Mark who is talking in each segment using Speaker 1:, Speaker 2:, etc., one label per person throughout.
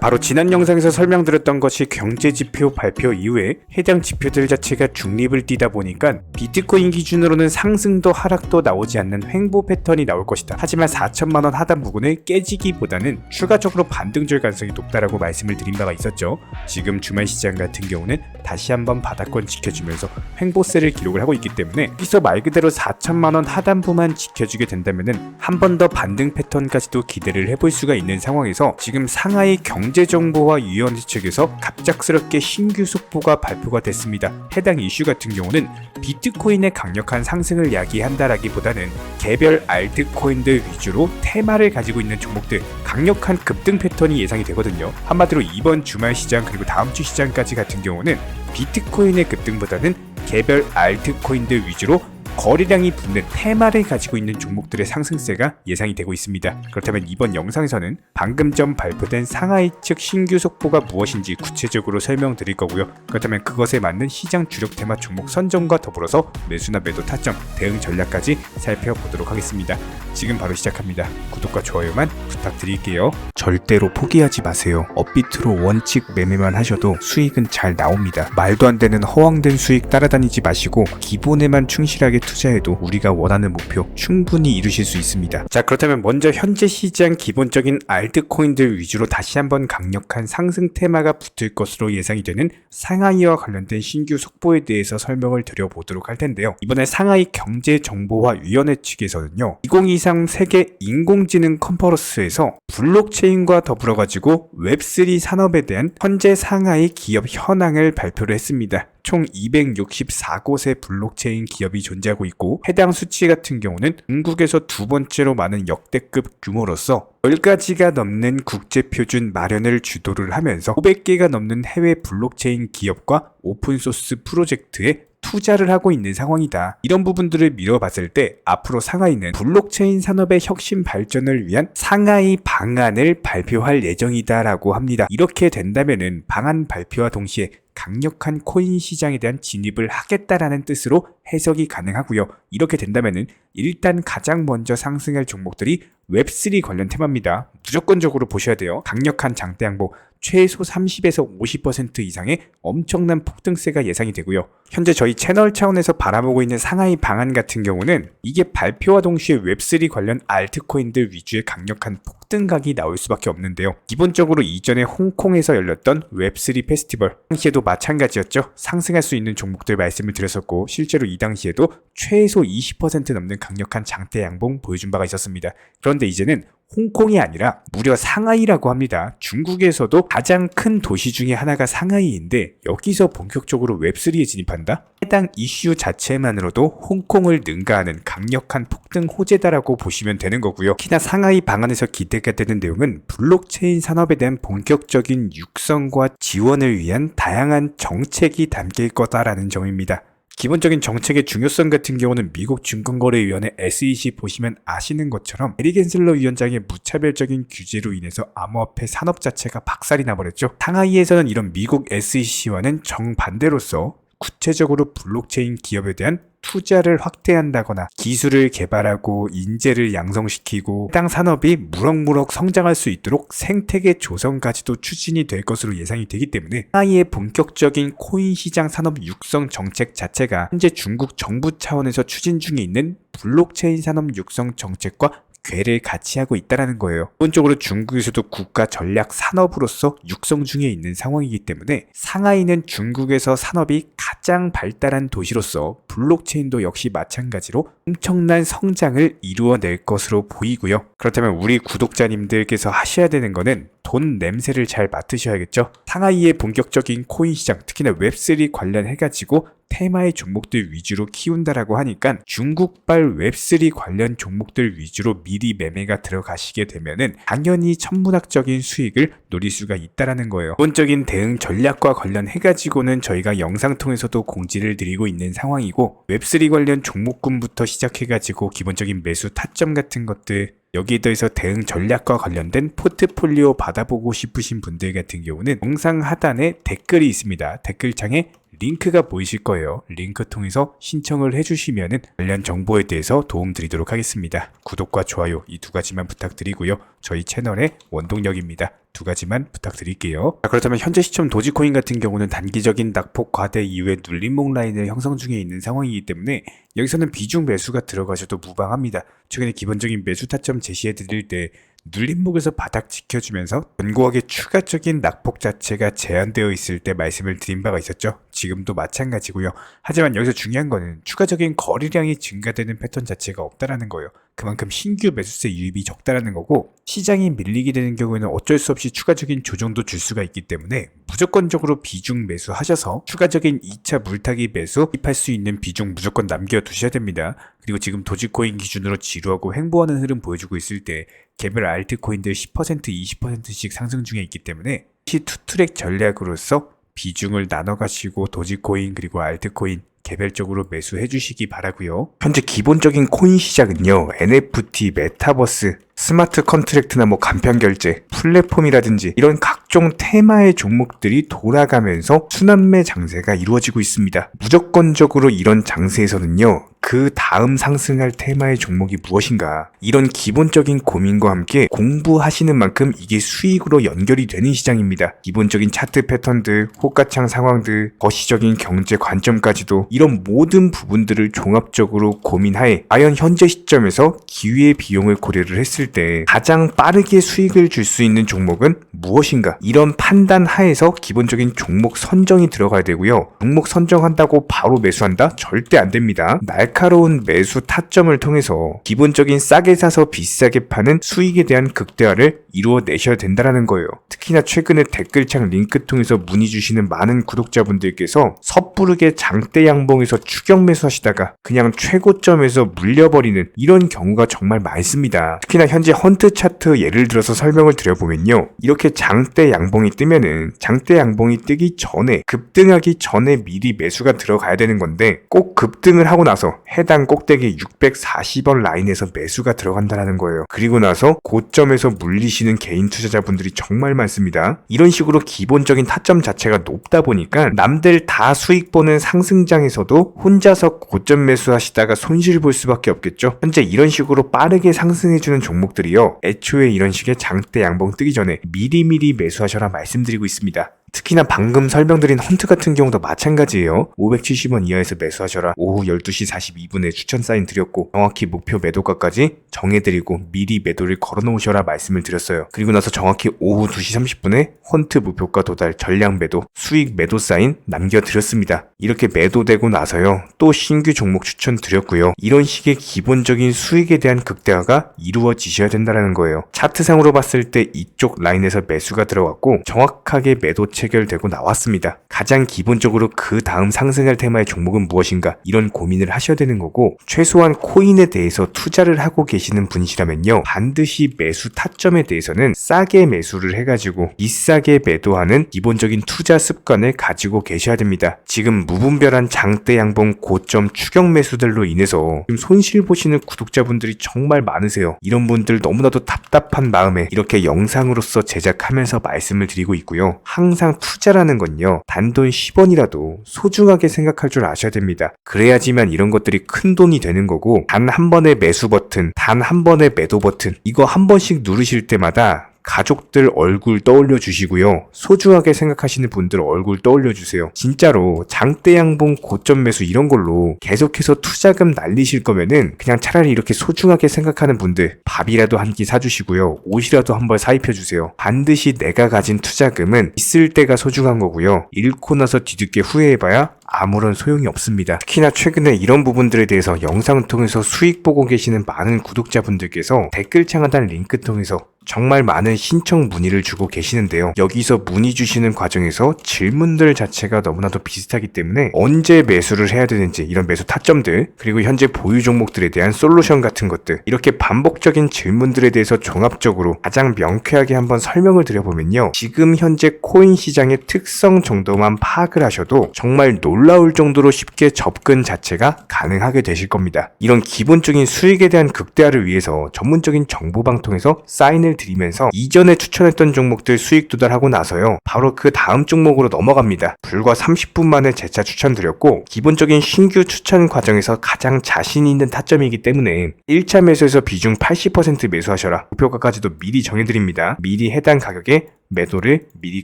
Speaker 1: 바로 지난 영상에서 설명드렸던 것이 경제지표 발표 이후에 해당 지표들 자체가 중립을 띠다 보니까 비트코인 기준으로는 상승도 하락도 나오지 않는 횡보 패턴이 나올 것이다. 하지만 4천만원 하단 부근을 깨지기보다는 추가적으로 반등줄 가능성이 높다라고 말씀을 드린 바가 있었죠. 지금 주말 시장 같은 경우는 다시 한번 바닥권 지켜주면서 횡보세를 기록을 하고 있기 때문에 여기서 말 그대로 4천만원 하단부만 지켜주게 된다면은 한 번 더 반등 패턴까지도 기대를 해볼 수가 있는 상황에서 지금 상하이 경제정보화위원회 측에서 갑작스럽게 신규 속보가 발표가 됐습니다. 해당 이슈 같은 경우는 비트코인의 강력한 상승을 야기한다라기보다는 개별 알트코인들 위주로 테마를 가지고 있는 종목들 강력한 급등 패턴이 예상이 되거든요. 한마디로 이번 주말 시장 그리고 다음 주 시장까지 같은 경우는 비트코인의 급등보다는 개별 알트코인들 위주로 거래량이 붙는 테마를 가지고 있는 종목들의 상승세가 예상이 되고 있습니다. 그렇다면 이번 영상에서는 방금 전 발표된 상하이 측 신규 속보가 무엇인지 구체적으로 설명드릴 거고요. 그렇다면 그것에 맞는 시장 주력 테마 종목 선정과 더불어서 매수나 매도 타점, 대응 전략까지 살펴보도록 하겠습니다. 지금 바로 시작합니다. 구독과 좋아요만 부탁드릴게요. 절대로 포기하지 마세요. 업비트로 원칙 매매만 하셔도 수익은 잘 나옵니다. 말도 안 되는 허황된 수익 따라다니지 마시고 기본에만 충실하게 투자해도 우리가 원하는 목표 충분히 이루실 수 있습니다. 자, 그렇다면 먼저 현재 시장 기본적인 알트코인들 위주로 다시 한번 강력한 상승 테마가 붙을 것으로 예상이 되는 상하이와 관련된 신규 속보에 대해서 설명을 드려보도록 할 텐데요. 이번에 상하이 경제정보화위원회 측에서는요, 2023 세계 인공지능 컨퍼런스에서 블록체인과 더불어 가지고 웹3 산업에 대한 현재 상하이 기업 현황을 발표를 했습니다. 총 264곳의 블록체인 기업이 존재하고 있고 해당 수치 같은 경우는 중국에서 두 번째로 많은 역대급 규모로서 10가지가 넘는 국제표준 마련을 주도를 하면서 500개가 넘는 해외 블록체인 기업과 오픈소스 프로젝트에 투자를 하고 있는 상황이다. 이런 부분들을 미뤄봤을 때 앞으로 상하이는 블록체인 산업의 혁신 발전을 위한 상하이 방안을 발표할 예정이다 라고 합니다. 이렇게 된다면은 방안 발표와 동시에 강력한 코인 시장에 대한 진입을 하겠다라는 뜻으로 해석이 가능하고요. 이렇게 된다면은 일단 가장 먼저 상승할 종목들이 웹3 관련 테마입니다. 무조건적으로 보셔야 돼요. 강력한 장대 양보 최소 30에서 50% 이상의 엄청난 폭등세가 예상이 되고요. 현재 저희 채널 차원에서 바라보고 있는 상하이 방안 같은 경우는 이게 발표와 동시에 웹3 관련 알트코인들 위주의 강력한 폭등각이 나올 수밖에 없는데요. 기본적으로 이전에 홍콩에서 열렸던 웹3 페스티벌 당시에도 마찬가지였죠. 상승할 수 있는 종목들 말씀을 드렸었고 실제로 이 당시에도 최소 20% 넘는 강력한 장대 양봉 보여준 바가 있었습니다. 그런데 이제는 홍콩이 아니라 무려 상하이라고 합니다. 중국에서도 가장 큰 도시 중에 하나가 상하이인데 여기서 본격적으로 웹3에 진입한다? 해당 이슈 자체만으로도 홍콩을 능가하는 강력한 폭등 호재다라고 보시면 되는 거고요. 특히나 상하이 방안에서 기대가 되는 내용은 블록체인 산업에 대한 본격적인 육성과 지원을 위한 다양한 정책이 담길 거다라는 점입니다. 기본적인 정책의 중요성 같은 경우는 미국 증권거래위원회 SEC 보시면 아시는 것처럼 에리 겐슬러 위원장의 무차별적인 규제로 인해서 암호화폐 산업 자체가 박살이 나버렸죠. 상하이에서는 이런 미국 SEC와는 정반대로서 구체적으로 블록체인 기업에 대한 투자를 확대한다거나 기술을 개발하고 인재를 양성시키고 해당 산업이 무럭무럭 성장할 수 있도록 생태계 조성까지도 추진이 될 것으로 예상이 되기 때문에 상하이의 본격적인 코인 시장 산업 육성 정책 자체가 현재 중국 정부 차원에서 추진 중에 있는 블록체인 산업 육성 정책과 궤를 같이 하고 있다는 거예요. 기본적으로 중국에서도 국가 전략 산업으로서 육성 중에 있는 상황이기 때문에 상하이는 중국에서 산업이 가장 발달한 도시로서 블록체인도 역시 마찬가지로 엄청난 성장을 이루어낼 것으로 보이고요. 그렇다면 우리 구독자님들께서 하셔야 되는 거는 돈 냄새를 잘 맡으셔야겠죠. 상하이의 본격적인 코인 시장, 특히나 웹3 관련해가지고 테마의 종목들 위주로 키운다라고 하니까 중국발 웹3 관련 종목들 위주로 미리 매매가 들어가시게 되면은 당연히 천문학적인 수익을 노릴 수가 있다라는 거예요. 기본적인 대응 전략과 관련해가지고는 저희가 영상 통해서도 공지를 드리고 있는 상황이고 웹3 관련 종목군부터 시작해가지고 기본적인 매수 타점 같은 것들 여기에 더해서 대응 전략과 관련된 포트폴리오 받아보고 싶으신 분들 같은 경우는 영상 하단에 댓글이 있습니다. 댓글창에 링크가 보이실 거예요. 링크 통해서 신청을 해주시면 관련 정보에 대해서 도움드리도록 하겠습니다. 구독과 좋아요 이 두 가지만 부탁드리고요. 저희 채널의 원동력입니다. 두 가지만 부탁드릴게요. 그렇다면 현재 시점 도지코인 같은 경우는 단기적인 낙폭 과대 이후에 눌림목 라인을 형성 중에 있는 상황이기 때문에 여기서는 비중 매수가 들어가셔도 무방합니다. 최근에 기본적인 매수 타점 제시해 드릴 때 눌림목에서 바닥 지켜주면서 견고하게 추가적인 낙폭 자체가 제한되어 있을 때 말씀을 드린 바가 있었죠. 지금도 마찬가지고요. 하지만 여기서 중요한 거는 추가적인 거래량이 증가되는 패턴 자체가 없다라는 거예요. 그만큼 신규 매수세 유입이 적다라는 거고, 시장이 밀리게 되는 경우에는 어쩔 수 없이 추가적인 조정도 줄 수가 있기 때문에 무조건적으로 비중 매수하셔서 추가적인 2차 물타기 매수 입할 수 있는 비중 무조건 남겨두셔야 됩니다. 그리고 지금 도지코인 기준으로 지루하고 횡보하는 흐름 보여주고 있을 때 개별 알트코인들 10% 20%씩 상승 중에 있기 때문에 투트랙 전략으로서 비중을 나눠 가시고 도지코인 그리고 알트코인 개별적으로 매수해 주시기 바라고요. 현재 기본적인 코인 시장은요, NFT, 메타버스, 스마트 컨트랙트나 간편 결제, 플랫폼이라든지 이런 각종 테마의 종목들이 돌아가면서 순환매 장세가 이루어지고 있습니다. 무조건적으로 이런 장세에서는요, 그 다음 상승할 테마의 종목이 무엇인가, 이런 기본적인 고민과 함께 공부하시는 만큼 이게 수익으로 연결이 되는 시장입니다. 기본적인 차트 패턴들, 호가창 상황들, 거시적인 경제 관점까지도 이런 모든 부분들을 종합적으로 고민하에 과연 현재 시점에서 기회의 비용을 고려를 했을 때 가장 빠르게 수익을 줄 수 있는 종목은 무엇인가, 이런 판단 하에서 기본적인 종목 선정이 들어가야 되고요. 종목 선정한다고 바로 매수한다? 절대 안 됩니다. 날카로운 매수 타점을 통해서 기본적인 싸게 사서 비싸게 파는 수익에 대한 극대화를 이루어내셔야 된다는 거예요. 특히나 최근에 댓글창 링크 통해서 문의 주시는 많은 구독자분들께서 섣부르게 장대 양봉에서 추격 매수하시다가 그냥 최고점에서 물려버리는 이런 경우가 정말 많습니다. 특히나 현재 헌트 차트 예를 들어서 설명을 드려보면요, 이렇게 장대 양봉이 뜨면은 장대 양봉이 뜨기 전에, 급등하기 전에 미리 매수가 들어가야 되는 건데 꼭 급등을 하고 나서 해당 꼭대기 640원 라인에서 매수가 들어간다는 거예요. 그리고 나서 고점에서 물리시는 개인 투자자분들이 정말 많습니다. 이런 식으로 기본적인 타점 자체가 높다 보니까 남들 다 수익 보는 상승장에서도 혼자서 고점 매수하시다가 손실 볼 수밖에 없겠죠. 현재 이런 식으로 빠르게 상승해주는 종목들이요, 애초에 이런 식의 장대 양봉 뜨기 전에 미리미리 매수하셔라 말씀드리고 있습니다. 특히나 방금 설명드린 헌트 같은 경우도 마찬가지예요. 570원 이하에서 매수하셔라. 오후 12시 42분에 추천 사인 드렸고 정확히 목표 매도가까지 정해드리고 미리 매도를 걸어놓으셔라 말씀을 드렸어요. 그리고 나서 정확히 오후 2시 30분에 헌트 목표가 도달 전량 매도 수익 매도 사인 남겨드렸습니다. 이렇게 매도되고 나서요, 또 신규 종목 추천 드렸고요. 이런 식의 기본적인 수익에 대한 극대화가 이루어지셔야 된다는 거예요. 차트상으로 봤을 때 이쪽 라인에서 매수가 들어갔고 정확하게 매도 체결되고 나왔습니다. 가장 기본적으로 그 다음 상승할 테마의 종목은 무엇인가, 이런 고민을 하셔야 되는 거고, 최소한 코인에 대해서 투자를 하고 계시는 분이시라면요, 반드시 매수 타점에 대해서는 싸게 매수를 해가지고 비싸게 매도하는 기본적인 투자 습관을 가지고 계셔야 됩니다. 지금 무분별한 장대 양봉 고점 추격 매수들로 인해서 지금 손실 보시는 구독자분들이 정말 많으세요. 이런 분들 너무나도 답답한 마음에 이렇게 영상으로서 제작하면서 말씀을 드리고 있고요. 항상 투자라는 건요, 단돈 10원이라도 소중하게 생각할 줄 아셔야 됩니다. 그래야지만 이런 것들이 큰 돈이 되는 거고, 단 한 번의 매수 버튼, 단 한 번의 매도 버튼, 이거 한 번씩 누르실 때마다 가족들 얼굴 떠올려 주시고요, 소중하게 생각하시는 분들 얼굴 떠올려 주세요. 진짜로 장대 양봉 고점 매수 이런 걸로 계속해서 투자금 날리실 거면은 그냥 차라리 이렇게 소중하게 생각하는 분들 밥이라도 한 끼 사주시고요, 옷이라도 한 벌 사입혀 주세요. 반드시 내가 가진 투자금은 있을 때가 소중한 거고요, 잃고 나서 뒤늦게 후회해봐야 아무런 소용이 없습니다. 특히나 최근에 이런 부분들에 대해서 영상을 통해서 수익 보고 계시는 많은 구독자분들께서 댓글창 하단 링크 통해서 정말 많은 신청 문의를 주고 계시는데요. 여기서 문의 주시는 과정에서 질문들 자체가 너무나도 비슷하기 때문에 언제 매수를 해야 되는지, 이런 매수 타점들, 그리고 현재 보유 종목들에 대한 솔루션 같은 것들, 이렇게 반복적인 질문들에 대해서 종합적으로 가장 명쾌하게 한번 설명을 드려보면요, 지금 현재 코인 시장의 특성 정도만 파악을 하셔도 정말 놀라울 정도로 쉽게 접근 자체가 가능하게 되실 겁니다. 이런 기본적인 수익에 대한 극대화를 위해서 전문적인 정보방통에서 사인을 드리면서 이전에 추천했던 종목들 수익 도달하고 나서요, 바로 그 다음 종목으로 넘어갑니다. 불과 30분 만에 재차 추천드렸고, 기본적인 신규 추천 과정에서 가장 자신 있는 타점이기 때문에 1차 매수에서 비중 80% 매수하셔라, 목표가까지도 미리 정해드립니다. 미리 해당 가격에 매도를 미리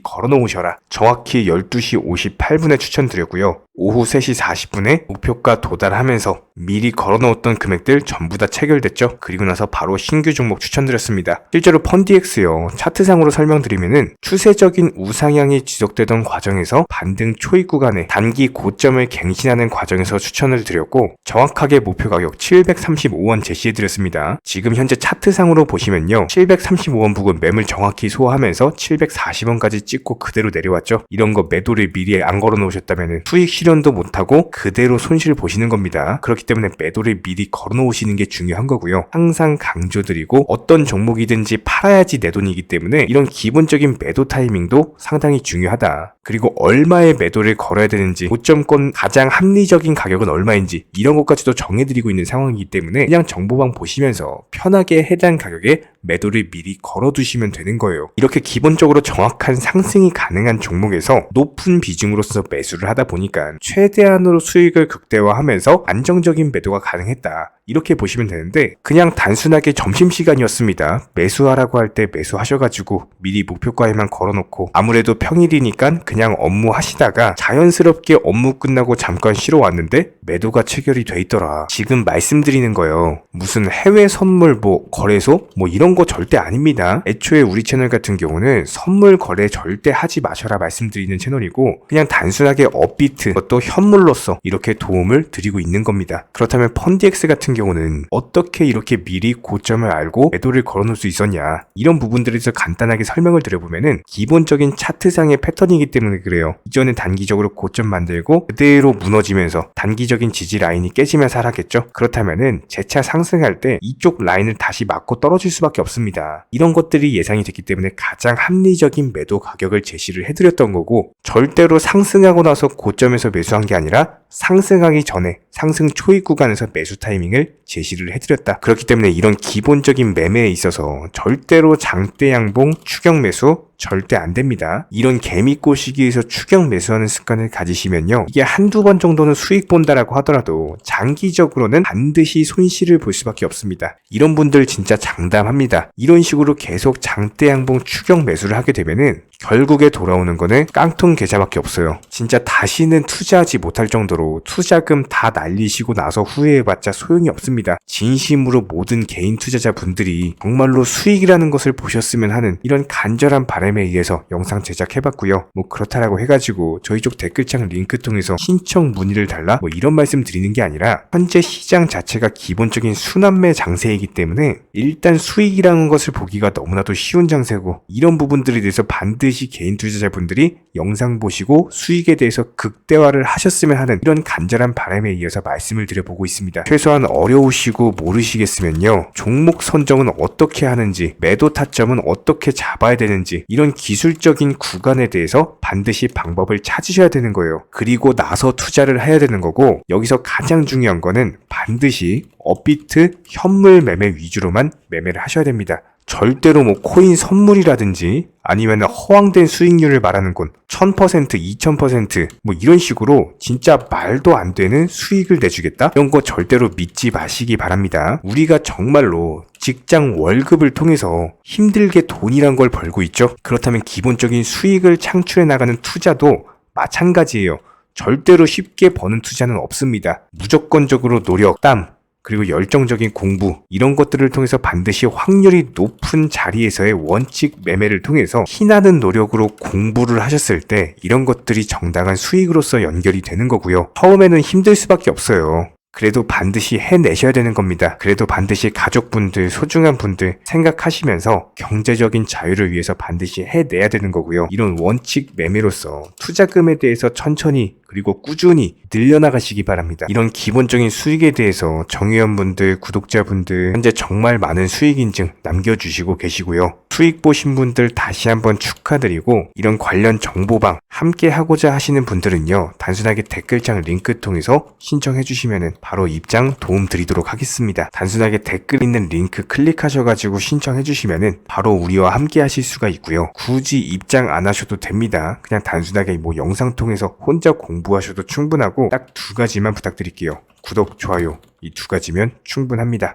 Speaker 1: 걸어 놓으셔라. 정확히 12시 58분에 추천드렸고요. 오후 3시 40분에 목표가 도달하면서 미리 걸어 놓았던 금액들 전부 다 체결됐죠. 그리고 나서 바로 신규 종목 추천드렸습니다. 실제로 펀디엑스요, 차트상으로 설명드리면은 추세적인 우상향이 지속되던 과정에서 반등 초입 구간에 단기 고점을 갱신하는 과정에서 추천을 드렸고, 정확하게 목표 가격 735원 제시해드렸습니다. 지금 현재 차트상으로 보시면요, 735원 부근 매물 정확히 소화하면서 740원까지 찍고 그대로 내려왔죠. 이런 거 매도를 미리 안 걸어 놓으셨다면 수익 실현도 못하고 그대로 손실을 보시는 겁니다. 그렇기 때문에 매도를 미리 걸어 놓으시는 게 중요한 거고요. 항상 강조드리고, 어떤 종목이든지 팔아야지 내 돈이기 때문에 이런 기본적인 매도 타이밍도 상당히 중요하다. 그리고 얼마의 매도를 걸어야 되는지, 고점권 가장 합리적인 가격은 얼마인지 이런 것까지도 정해드리고 있는 상황이기 때문에 그냥 정보방 보시면서 편하게 해당 가격에 매도를 미리 걸어두시면 되는 거예요. 이렇게 기본적으로 정확한 상승이 가능한 종목에서 높은 비중으로서 매수를 하다 보니까 최대한으로 수익을 극대화하면서 안정적인 매도가 가능했다, 이렇게 보시면 되는데, 그냥 단순하게 점심시간이었습니다, 매수하라고 할 때 매수하셔가지고 미리 목표가에만 걸어놓고 아무래도 평일이니까 그냥 업무 하시다가 자연스럽게 업무 끝나고 잠깐 쉬러 왔는데 매도가 체결이 돼 있더라. 지금 말씀드리는 거예요, 무슨 해외 선물 거래소 이런 거 절대 아닙니다. 애초에 우리 채널 같은 경우는 선물 거래 절대 하지 마셔라 말씀드리는 채널이고, 그냥 단순하게 업비트, 또 현물로서 이렇게 도움을 드리고 있는 겁니다. 그렇다면 펀디엑스 같은 경우는 어떻게 이렇게 미리 고점을 알고 매도를 걸어놓을 수 있었냐, 이런 부분들에 대해서 간단하게 설명을 드려보면은 기본적인 차트상의 패턴이기 때문에 그래요. 이전에 단기적으로 고점 만들고 그대로 무너지면서 단기적인 지지 라인이 깨지면서 하락했죠. 그렇다면은 재차 상승할 때 이쪽 라인을 다시 맞고 떨어질 수밖에 없습니다. 이런 것들이 예상이 됐기 때문에 가장 합리적인 매도 가격을 제시를 해드렸던 거고, 절대로 상승하고 나서 고점에서 매수한 게 아니라 상승하기 전에 상승 초입 구간에서 매수 타이밍을 제시를 해드렸다. 그렇기 때문에 이런 기본적인 매매에 있어서 절대로 장대 양봉 추격 매수 절대 안 됩니다. 이런 개미꼬 시기에서 추격 매수하는 습관을 가지시면요, 이게 한두 번 정도는 수익 본다라고 하더라도 장기적으로는 반드시 손실을 볼 수밖에 없습니다. 이런 분들 진짜 장담합니다. 이런 식으로 계속 장대 양봉 추격 매수를 하게 되면은 결국에 돌아오는 거는 깡통 계좌밖에 없어요. 진짜 다시는 투자하지 못할 정도로 투자금 다 날리시고 나서 후회해봤자 소용이 없습니다. 진심으로 모든 개인 투자자분들이 정말로 수익이라는 것을 보셨으면 하는 이런 간절한 바람에 의해서 영상 제작해봤고요. 그렇다라고 해가지고 저희 쪽 댓글창 링크 통해서 신청 문의를 달라 이런 말씀 드리는 게 아니라, 현재 시장 자체가 기본적인 순환매 장세이기 때문에 일단 수익이라는 것을 보기가 너무나도 쉬운 장세고, 이런 부분들에 대해서 반드시 개인 투자자분들이 영상 보시고 수익에 대해서 극대화를 하셨으면 하는 이런 간절한 바람에 이어서 말씀을 드려보고 있습니다. 최소한 어려우시고 모르시겠으면요, 종목 선정은 어떻게 하는지, 매도 타점은 어떻게 잡아야 되는지, 이런 기술적인 구간에 대해서 반드시 방법을 찾으셔야 되는 거예요. 그리고 나서 투자를 해야 되는 거고, 여기서 가장 중요한 거는 반드시 업비트 현물 매매 위주로만 매매를 하셔야 됩니다. 절대로 코인 선물이라든지 아니면 허황된 수익률을 말하는 건 1000%, 2000% 이런 식으로 진짜 말도 안 되는 수익을 내주겠다? 이런 거 절대로 믿지 마시기 바랍니다. 우리가 정말로 직장 월급을 통해서 힘들게 돈이란 걸 벌고 있죠. 그렇다면 기본적인 수익을 창출해 나가는 투자도 마찬가지예요. 절대로 쉽게 버는 투자는 없습니다. 무조건적으로 노력, 땀, 그리고 열정적인 공부, 이런 것들을 통해서 반드시 확률이 높은 자리에서의 원칙 매매를 통해서 희나는 노력으로 공부를 하셨을 때 이런 것들이 정당한 수익으로서 연결이 되는 거고요. 처음에는 힘들 수밖에 없어요. 그래도 반드시 해내셔야 되는 겁니다. 그래도 반드시 가족분들, 소중한 분들 생각하시면서 경제적인 자유를 위해서 반드시 해내야 되는 거고요. 이런 원칙 매매로서 투자금에 대해서 천천히 그리고 꾸준히 늘려나가시기 바랍니다. 이런 기본적인 수익에 대해서 정의원분들, 구독자분들 현재 정말 많은 수익 인증 남겨주시고 계시고요. 수익 보신 분들 다시 한번 축하드리고, 이런 관련 정보방 함께 하고자 하시는 분들은요, 단순하게 댓글창 링크 통해서 신청해 주시면 바로 입장 도움 드리도록 하겠습니다. 단순하게 댓글 있는 링크 클릭하셔가지고 신청해 주시면 바로 우리와 함께 하실 수가 있고요. 굳이 입장 안 하셔도 됩니다. 그냥 단순하게 뭐 영상 통해서 혼자 공부하셔도 충분하고 딱 두 가지만 부탁드릴게요. 구독, 좋아요, 이 두 가지면 충분합니다.